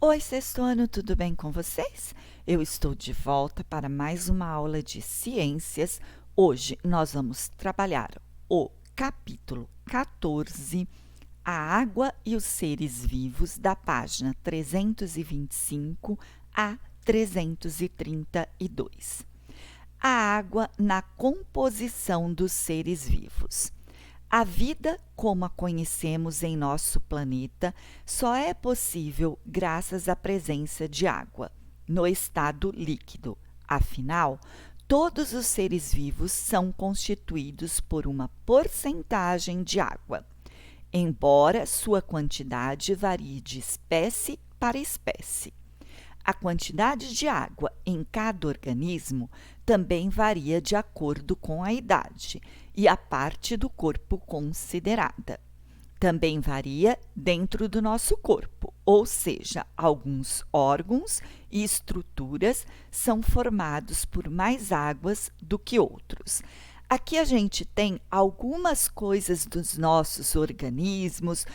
Oi, sexto ano, tudo bem com vocês? Eu estou de volta para mais uma aula de ciências. Hoje nós vamos trabalhar o capítulo 14, a água e os seres vivos, da página 325 a 332. A água na composição dos seres vivos. A vida, como a conhecemos em nosso planeta, só é possível graças à presença de água no estado líquido. Afinal, todos os seres vivos são constituídos por uma porcentagem de água, embora sua quantidade varie de espécie para espécie. A quantidade de água em cada organismo também varia de acordo com a idade e a parte do corpo considerada. Também varia dentro do nosso corpo, ou seja, alguns órgãos e estruturas são formados por mais águas do que outros. Aqui a gente tem algumas coisas dos nossos organismos,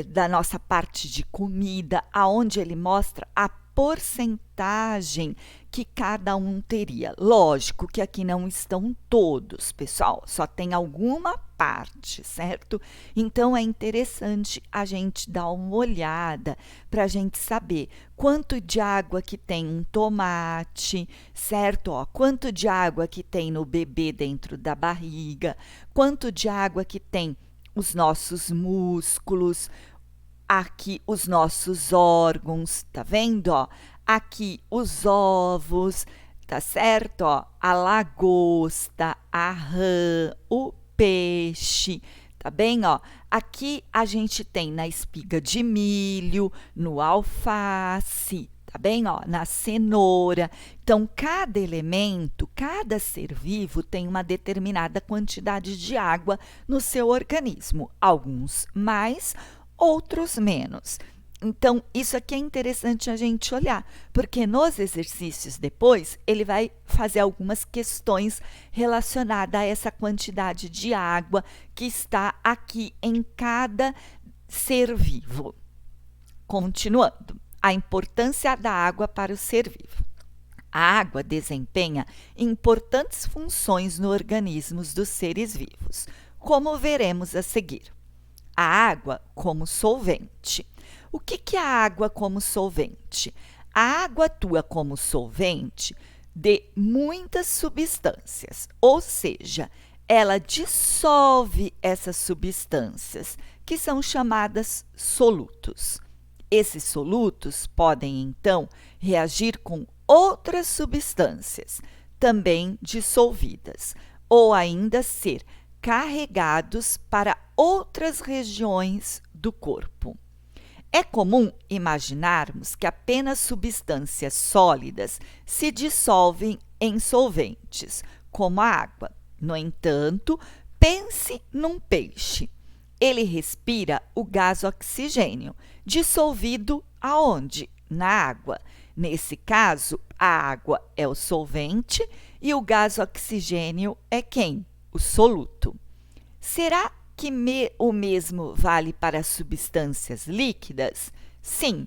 da nossa parte de comida, aonde ele mostra a porcentagem que cada um teria. Lógico que aqui não estão todos, pessoal, só tem alguma parte, certo? Então, é interessante a gente dar uma olhada para a gente saber quanto de água que tem um tomate, certo? Quanto de água que tem no bebê dentro da barriga, quanto de água que tem os nossos músculos, aqui os nossos órgãos, tá vendo? Aqui os ovos, tá certo? A lagosta, a rã, o peixe, tá bem? Aqui a gente tem na espiga de milho, no alface, tá bem? Na cenoura. Então, cada elemento, cada ser vivo tem uma determinada quantidade de água no seu organismo. Alguns mais, outros menos. Então, isso aqui é interessante a gente olhar, porque nos exercícios depois, ele vai fazer algumas questões relacionadas a essa quantidade de água que está aqui em cada ser vivo. Continuando. A importância da água para o ser vivo. A água desempenha importantes funções no organismo dos seres vivos, como veremos a seguir. A água como solvente. O que é a água como solvente? A água atua como solvente de muitas substâncias, ou seja, ela dissolve essas substâncias, que são chamadas solutos. Esses solutos podem, então, reagir com outras substâncias, também dissolvidas, ou ainda ser carregados para outras regiões do corpo. É comum imaginarmos que apenas substâncias sólidas se dissolvem em solventes, como a água. No entanto, pense num peixe. Ele respira o gás oxigênio, dissolvido aonde? Na água. Nesse caso, a água é o solvente e o gás oxigênio é quem? O soluto. Será que o mesmo vale para substâncias líquidas? Sim.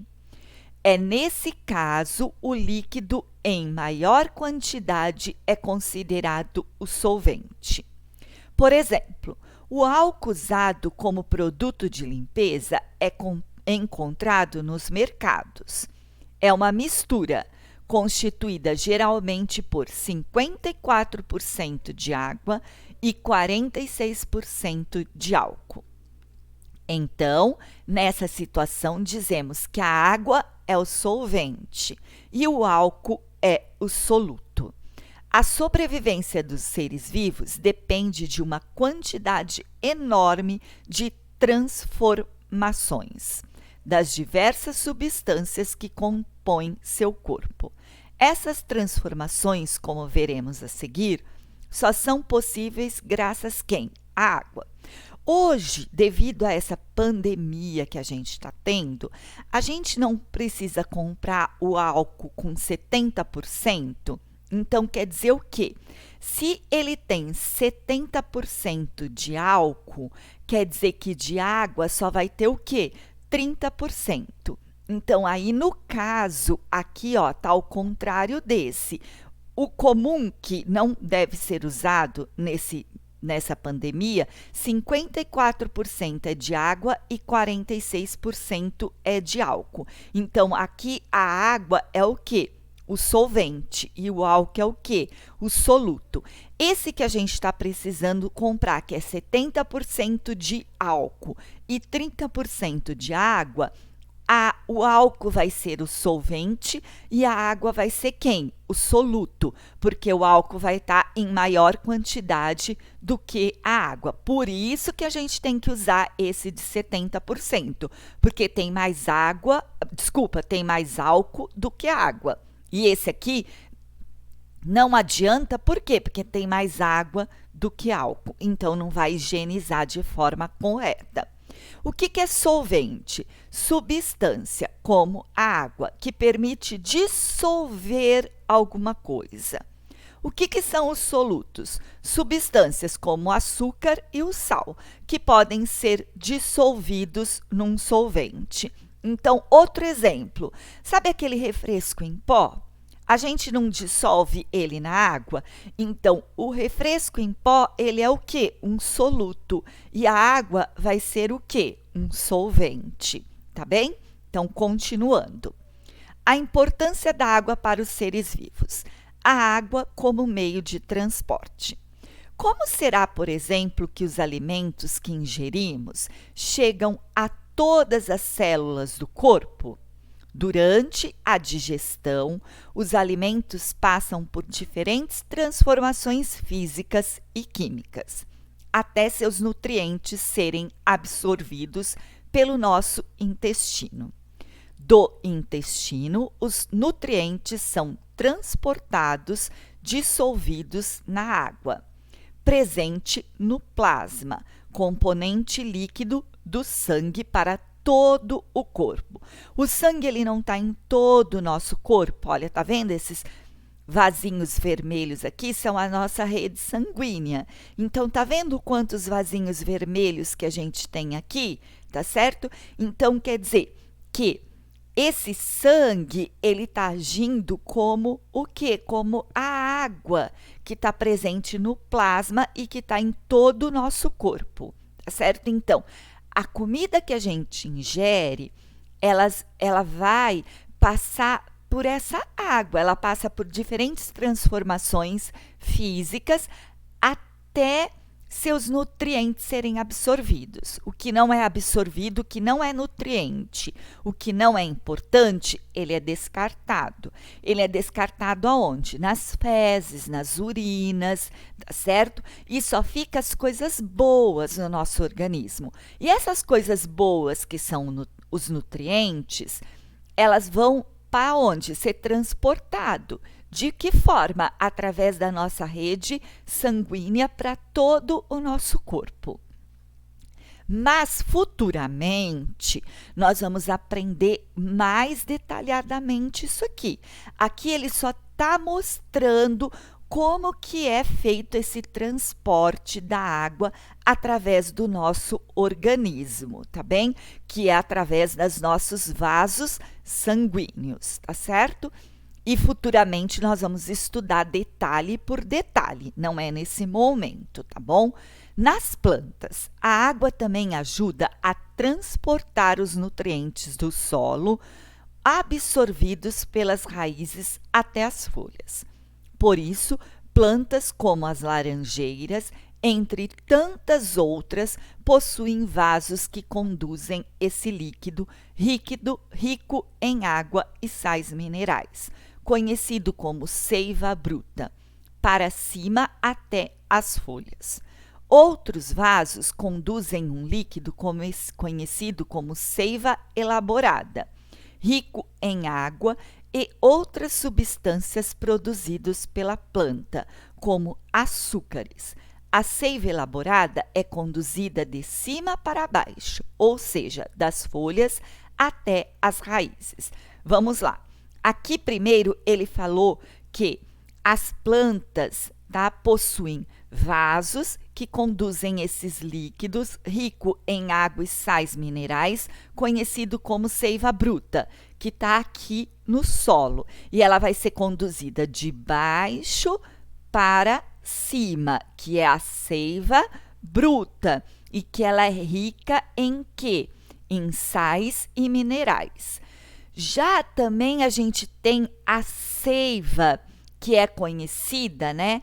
É nesse caso, o líquido em maior quantidade é considerado o solvente. Por exemplo, o álcool usado como produto de limpeza é encontrado nos mercados. É uma mistura constituída geralmente por 54% de água e 46% de álcool. Então, nessa situação, dizemos que a água é o solvente e o álcool é o soluto. A sobrevivência dos seres vivos depende de uma quantidade enorme de transformações das diversas substâncias que compõem seu corpo. Essas transformações, como veremos a seguir, só são possíveis graças a quem? A água. Hoje, devido a essa pandemia que a gente está tendo, a gente não precisa comprar o álcool com 70%. Então, quer dizer o quê? Se ele tem 70% de álcool, quer dizer que de água só vai ter o quê? 30%. Então, aí no caso, aqui ó, tá ao contrário desse. O comum que não deve ser usado nessa pandemia, 54% é de água e 46% é de álcool. Então, aqui a água é o quê? O solvente, e o álcool é o quê? O soluto. Esse que a gente está precisando comprar, que é 70% de álcool e 30% de água, o álcool vai ser o solvente e a água vai ser quem? O soluto, porque o álcool vai estar em maior quantidade do que a água. Por isso que a gente tem que usar esse de 70%, porque tem mais tem mais álcool do que água. E esse aqui não adianta, por quê? Porque tem mais água do que álcool, então não vai higienizar de forma correta. O que é solvente? Substância, como a água, que permite dissolver alguma coisa. O que são os solutos? Substâncias como o açúcar e o sal, que podem ser dissolvidos num solvente. Então, outro exemplo, sabe aquele refresco em pó? A gente não dissolve ele na água, então o refresco em pó, ele é o quê? Um soluto. E a água vai ser o quê? Um solvente, tá bem? Então, continuando. A importância da água para os seres vivos. A água como meio de transporte. Como será, por exemplo, que os alimentos que ingerimos chegam a todas as células do corpo? Durante a digestão, os alimentos passam por diferentes transformações físicas e químicas, até seus nutrientes serem absorvidos pelo nosso intestino. Do intestino, os nutrientes são transportados, dissolvidos na água, presente no plasma, componente líquido do sangue para todo o corpo. O sangue ele não está em todo o nosso corpo. Olha, tá vendo esses vasinhos vermelhos aqui? São a nossa rede sanguínea. Então, tá vendo quantos vasinhos vermelhos que a gente tem aqui? Tá certo? Então, quer dizer que esse sangue, ele está agindo como o quê? Como a água que está presente no plasma e que está em todo o nosso corpo. Tá certo? Então, a comida que a gente ingere, ela vai passar por essa água, ela passa por diferentes transformações físicas até seus nutrientes serem absorvidos. O que não é absorvido, o que não é nutriente, o que não é importante, ele é descartado. Ele é descartado aonde? Nas fezes, nas urinas, tá certo? E só fica as coisas boas no nosso organismo. E essas coisas boas, que são os nutrientes, elas vão para onde? Ser transportado. De que forma? Através da nossa rede sanguínea para todo o nosso corpo. Mas futuramente nós vamos aprender mais detalhadamente isso aqui. Aqui ele só está mostrando como que é feito esse transporte da água através do nosso organismo, tá bem? Que é através dos nossos vasos sanguíneos, tá certo? E futuramente nós vamos estudar detalhe por detalhe, não é nesse momento, tá bom? Nas plantas, a água também ajuda a transportar os nutrientes do solo, absorvidos pelas raízes até as folhas. Por isso, plantas como as laranjeiras, entre tantas outras, possuem vasos que conduzem esse líquido rico em água e sais minerais, conhecido como seiva bruta, para cima até as folhas. Outros vasos conduzem um líquido conhecido como seiva elaborada, rico em água e outras substâncias produzidas pela planta, como açúcares. A seiva elaborada é conduzida de cima para baixo, ou seja, das folhas até as raízes. Vamos lá. Aqui primeiro ele falou que as plantas tá? Possuem vasos que conduzem esses líquidos, rico em água e sais minerais, conhecido como seiva bruta, que está aqui no solo. E ela vai ser conduzida de baixo para cima, que é a seiva bruta, e que ela é rica em quê? Em sais e minerais. Já também a gente tem a seiva, que é conhecida, né,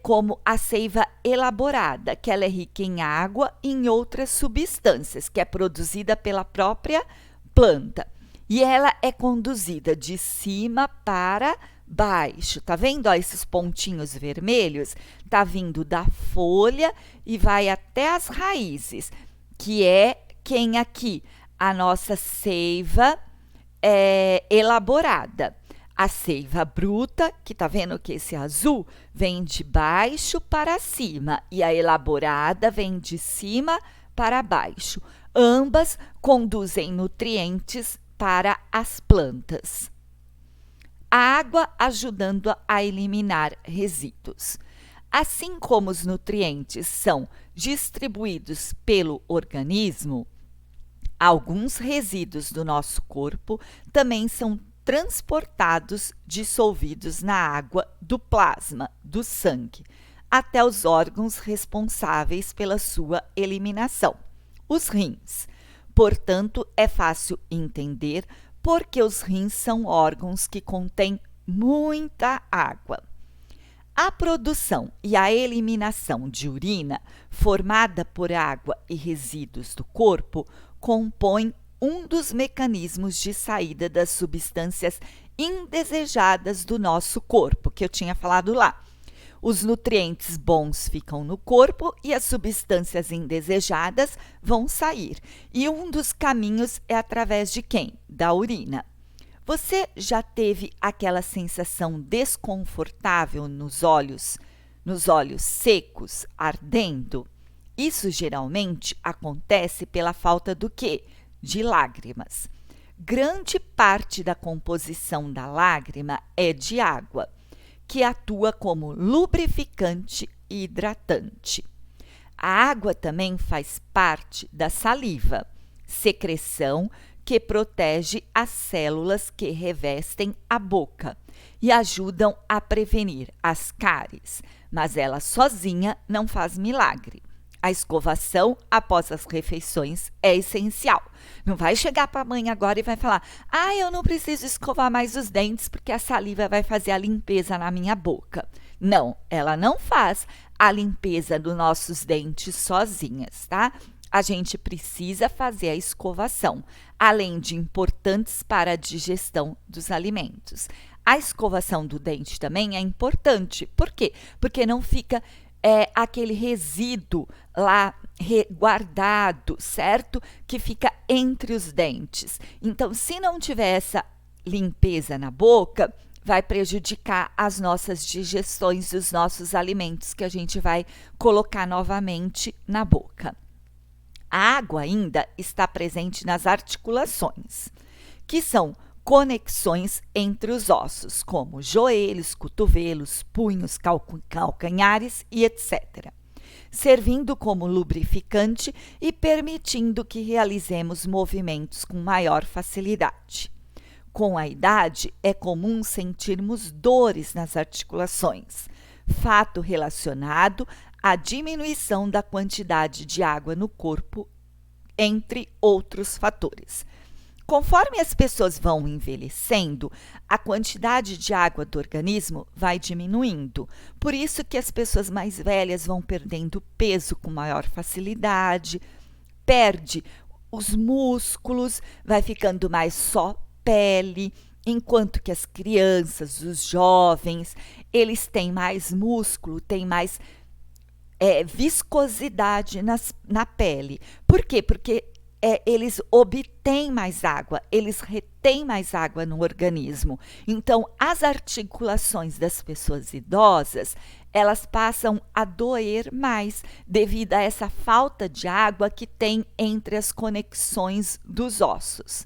como a seiva elaborada, que ela é rica em água e em outras substâncias, que é produzida pela própria planta. E ela é conduzida de cima para baixo. Tá vendo, ó, esses pontinhos vermelhos? Tá vindo da folha e vai até as raízes, que é quem aqui? A nossa seiva elaborada. A seiva bruta, que tá vendo que esse azul vem de baixo para cima e a elaborada vem de cima para baixo. Ambas conduzem nutrientes para as plantas. A água ajudando a eliminar resíduos. Assim como os nutrientes são distribuídos pelo organismo, alguns resíduos do nosso corpo também são transportados, dissolvidos na água do plasma, do sangue, até os órgãos responsáveis pela sua eliminação, os rins. Portanto, é fácil entender porque os rins são órgãos que contêm muita água. A produção e a eliminação de urina, formada por água e resíduos do corpo, compõe um dos mecanismos de saída das substâncias indesejadas do nosso corpo, que eu tinha falado lá. Os nutrientes bons ficam no corpo e as substâncias indesejadas vão sair. E um dos caminhos é através de quem? Da urina. Você já teve aquela sensação desconfortável nos olhos secos, ardendo? Isso geralmente acontece pela falta do quê? De lágrimas. Grande parte da composição da lágrima é de água, que atua como lubrificante e hidratante. A água também faz parte da saliva, secreção que protege as células que revestem a boca e ajudam a prevenir as cáries, mas ela sozinha não faz milagre. A escovação após as refeições é essencial. Não vai chegar para a mãe agora e vai falar: eu não preciso escovar mais os dentes porque a saliva vai fazer a limpeza na minha boca. Não, ela não faz a limpeza dos nossos dentes sozinhas, tá? A gente precisa fazer a escovação, além de importantes para a digestão dos alimentos. A escovação do dente também é importante. Por quê? Porque não fica aquele resíduo lá guardado, certo? Que fica entre os dentes. Então, se não tiver essa limpeza na boca, vai prejudicar as nossas digestões e os nossos alimentos que a gente vai colocar novamente na boca. A água ainda está presente nas articulações, que são conexões entre os ossos, como joelhos, cotovelos, punhos, calcanhares e etc., servindo como lubrificante e permitindo que realizemos movimentos com maior facilidade. Com a idade, é comum sentirmos dores nas articulações, fato relacionado à diminuição da quantidade de água no corpo, entre outros fatores. Conforme as pessoas vão envelhecendo, a quantidade de água do organismo vai diminuindo. Por isso que as pessoas mais velhas vão perdendo peso com maior facilidade, perde os músculos, vai ficando mais só pele, enquanto que as crianças, os jovens, eles têm mais músculo, têm mais viscosidade na pele. Por quê? Porque eles obtêm mais água, eles retêm mais água no organismo. Então, as articulações das pessoas idosas, elas passam a doer mais devido a essa falta de água que tem entre as conexões dos ossos.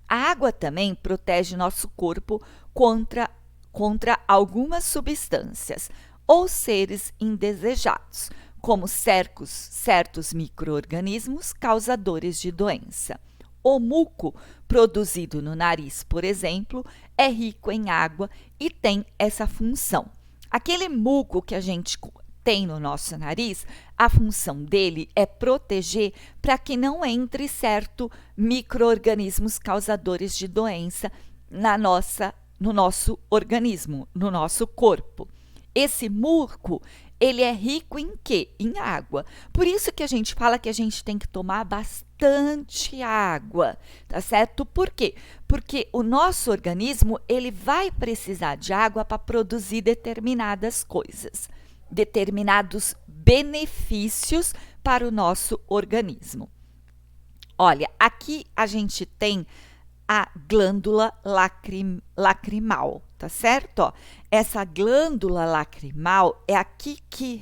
A água também protege nosso corpo contra algumas substâncias. ou seres indesejados, como certos micro-organismos causadores de doença. O muco produzido no nariz, por exemplo, é rico em água e tem essa função. Aquele muco que a gente tem no nosso nariz, a função dele é proteger para que não entre certos micro-organismos causadores de doença no nosso organismo, no nosso corpo. Esse muco, ele é rico em quê? Em água. Por isso que a gente fala que a gente tem que tomar bastante água, tá certo? Por quê? Porque o nosso organismo, ele vai precisar de água para produzir determinadas coisas, determinados benefícios para o nosso organismo. Olha, aqui a gente tem a glândula lacrimal, tá certo? Ó, essa glândula lacrimal é aqui que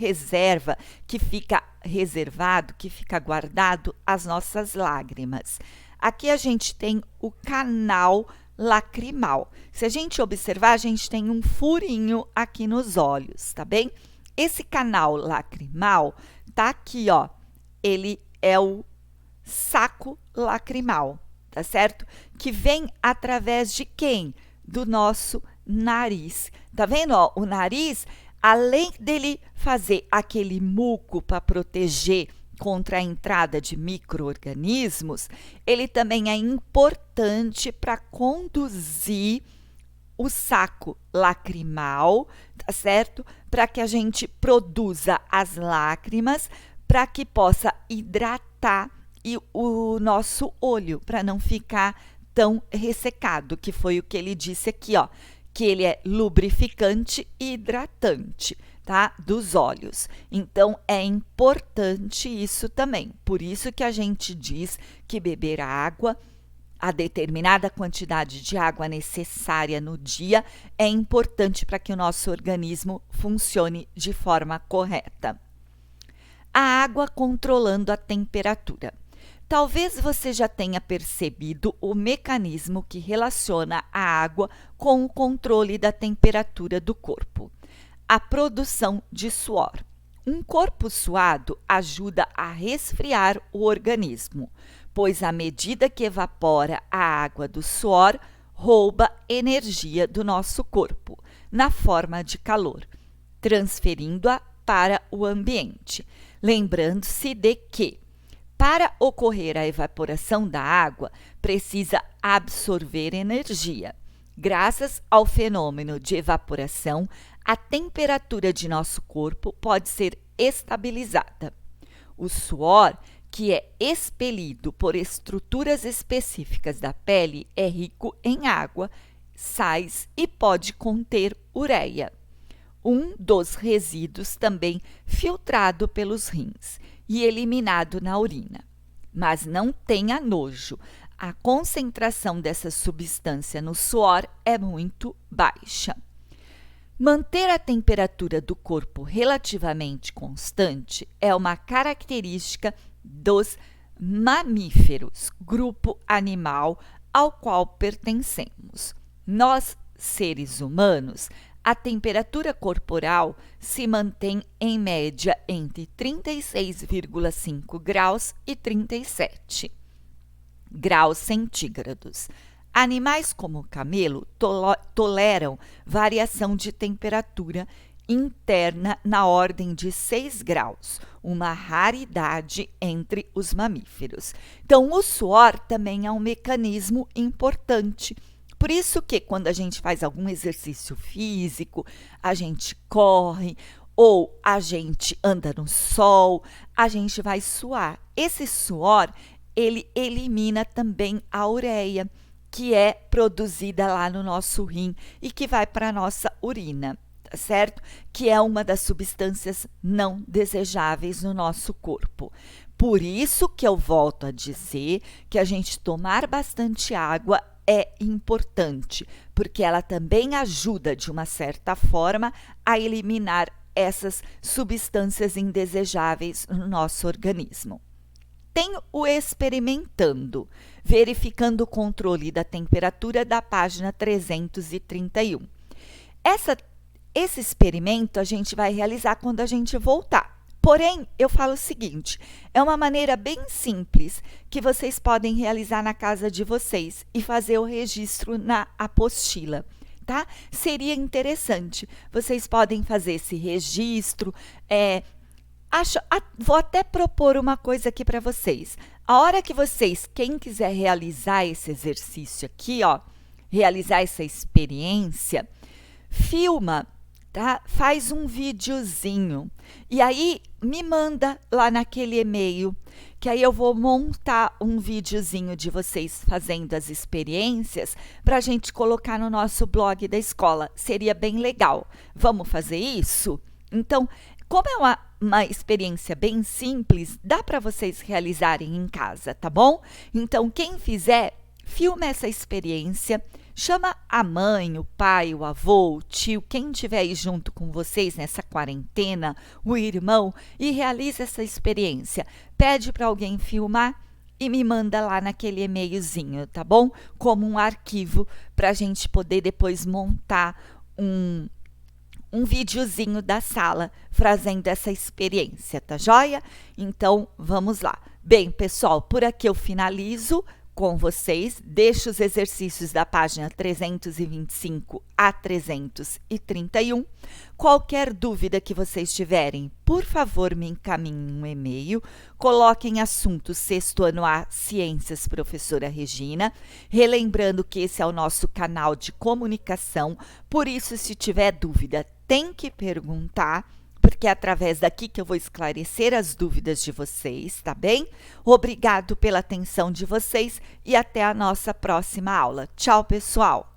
fica reservado, que fica guardado as nossas lágrimas. Aqui a gente tem o canal lacrimal. Se a gente observar, a gente tem um furinho aqui nos olhos, tá bem? Esse canal lacrimal tá aqui, ó. Ele é o saco lacrimal, tá certo? Que vem através de quem? Do nosso nariz. Tá vendo, ó? O nariz, além dele fazer aquele muco para proteger contra a entrada de micro-organismos, ele também é importante para conduzir o saco lacrimal, tá certo? Para que a gente produza as lágrimas, para que possa hidratar o nosso olho, para não ficar tão ressecado, que foi o que ele disse aqui, ó, que ele é lubrificante e hidratante, tá? Dos olhos. Então, é importante isso também. Por isso que a gente diz que beber água, a determinada quantidade de água necessária no dia, é importante para que o nosso organismo funcione de forma correta. A água controlando a temperatura. Talvez você já tenha percebido o mecanismo que relaciona a água com o controle da temperatura do corpo. A produção de suor. Um corpo suado ajuda a resfriar o organismo, pois à medida que evapora a água do suor, rouba energia do nosso corpo, na forma de calor, transferindo-a para o ambiente. Lembrando-se de que, para ocorrer a evaporação da água, precisa absorver energia. Graças ao fenômeno de evaporação, a temperatura de nosso corpo pode ser estabilizada. O suor, que é expelido por estruturas específicas da pele, é rico em água, sais e pode conter ureia, um dos resíduos também filtrado pelos rins e eliminado na urina. Mas não tenha nojo, a concentração dessa substância no suor é muito baixa. Manter a temperatura do corpo relativamente constante é uma característica dos mamíferos, grupo animal ao qual pertencemos. Nós, seres humanos, a temperatura corporal se mantém em média entre 36,5 graus e 37 graus centígrados. Animais como o camelo toleram variação de temperatura interna na ordem de 6 graus, uma raridade entre os mamíferos. Então, o suor também é um mecanismo importante. Por isso que quando a gente faz algum exercício físico, a gente corre ou a gente anda no sol, a gente vai suar. Esse suor, ele elimina também a ureia, que é produzida lá no nosso rim e que vai para a nossa urina, tá certo? Que é uma das substâncias não desejáveis no nosso corpo. Por isso que eu volto a dizer que a gente tomar bastante água é importante, porque ela também ajuda, de uma certa forma, a eliminar essas substâncias indesejáveis no nosso organismo. Tem o experimentando, verificando o controle da temperatura da página 331. esse experimento a gente vai realizar quando a gente voltar. Porém, eu falo o seguinte, é uma maneira bem simples que vocês podem realizar na casa de vocês e fazer o registro na apostila, tá? Seria interessante. Vocês podem fazer esse registro. Vou até propor uma coisa aqui para vocês. A hora que vocês, quem quiser realizar esse exercício aqui, ó, realizar essa experiência, filma, tá? Faz um videozinho e aí me manda lá naquele e-mail, que aí eu vou montar um videozinho de vocês fazendo as experiências para a gente colocar no nosso blog da escola. Seria bem legal. Vamos fazer isso? Então, como é uma experiência bem simples, dá para vocês realizarem em casa, tá bom? Então, quem fizer, filma essa experiência, chama a mãe, o pai, o avô, o tio, quem estiver aí junto com vocês nessa quarentena, o irmão, e realiza essa experiência. Pede para alguém filmar e me manda lá naquele e-mailzinho, tá bom? Como um arquivo para a gente poder depois montar um videozinho da sala fazendo essa experiência, tá joia? Então, vamos lá. Bem, pessoal, por aqui eu finalizo com vocês, deixo os exercícios da página 325 a 331. Qualquer dúvida que vocês tiverem, por favor, me encaminhem um e-mail, coloquem assunto sexto ano A Ciências Professora Regina, relembrando que esse é o nosso canal de comunicação, por isso, se tiver dúvida, tem que perguntar, porque é através daqui que eu vou esclarecer as dúvidas de vocês, tá bem? Obrigado pela atenção de vocês e até a nossa próxima aula. Tchau, pessoal!